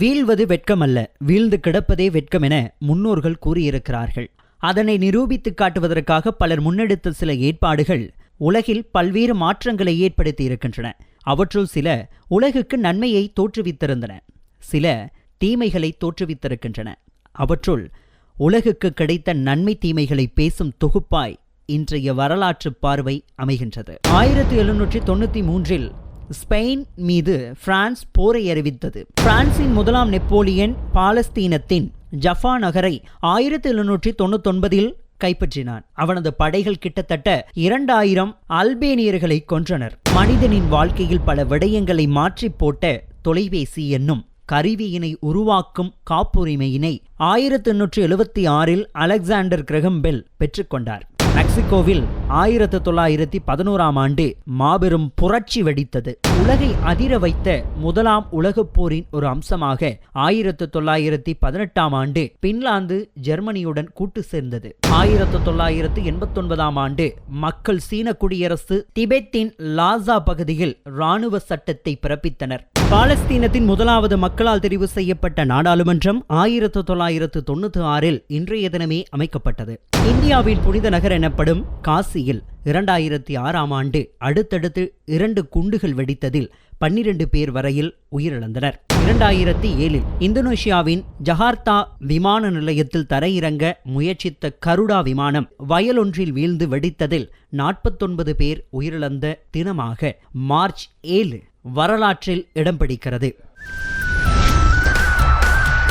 வீழ்வது வெட்கமல்ல, வீழ்ந்து கிடப்பதே வெட்கம் என முன்னோர்கள் கூறியிருக்கிறார்கள். அதனை நிரூபித்து காட்டுவதற்காக பலர் முன்னெடுத்த சில ஏற்பாடுகள் உலகில் பல்வேறு மாற்றங்களை ஏற்படுத்தி இருக்கின்றன. அவற்றுள் சில உலகுக்கு நன்மையை தோற்றுவித்திருந்தன, சில தீமைகளை தோற்றுவித்திருக்கின்றன. அவற்றுள் உலகுக்கு கிடைத்த நன்மை தீமைகளை பேசும் தொகுப்பாய் இன்றைய வரலாற்று பார்வை அமைகின்றது. 1793 ஸ்பெயின் மீது பிரான்ஸ் போரை அறிவித்தது. பிரான்சின் முதலாம் நெப்போலியன் பாலஸ்தீனத்தின் ஜஃபா நகரை 1799 கைப்பற்றினான். அவனது படைகள் கிட்டத்தட்ட 2000 அல்பேனியர்களை கொன்றனர். மனிதனின் வாழ்க்கையில் பல விடயங்களை மாற்றி போட்ட தொலைபேசி என்னும் கருவியினை உருவாக்கும் காப்புரிமையினை 1876 அலெக்சாண்டர் கிரஹம் பெல் பெற்றுக்கொண்டார். மெக்சிகோவில் 1911 மாபெரும் புரட்சி வெடித்தது. உலகை அதிர வைத்த முதலாம் உலகப் போரின் ஒரு அம்சமாக 1918 பின்லாந்து ஜெர்மனியுடன் கூட்டு சேர்ந்தது. 1989 மக்கள் சீன குடியரசு திபெத்தின் லாசா பகுதியில் இராணுவ சட்டத்தை பிறப்பித்தனர். பாலஸ்தீனத்தின் முதலாவது மக்களால் தெரிவு செய்யப்பட்ட நாடாளுமன்றம் 1996 இன்றைய தினமே அமைக்கப்பட்டது. இந்தியாவின் புனித நகர் எனப்படும் காசியில் 2006 அடுத்தடுத்து 2 குண்டுகள் வெடித்ததில் 12 பேர் வரையில் உயிரிழந்தனர். 2007 இந்தோனேஷியாவின் ஜகார்த்தா விமான நிலையத்தில் தரையிறங்க முயற்சித்த கருடா விமானம் வயலொன்றில் வீழ்ந்து வெடித்ததில் 49 பேர் உயிரிழந்த தினமாக மார்ச் 7 வரலாற்றில் இடம் பிடிக்கிறது.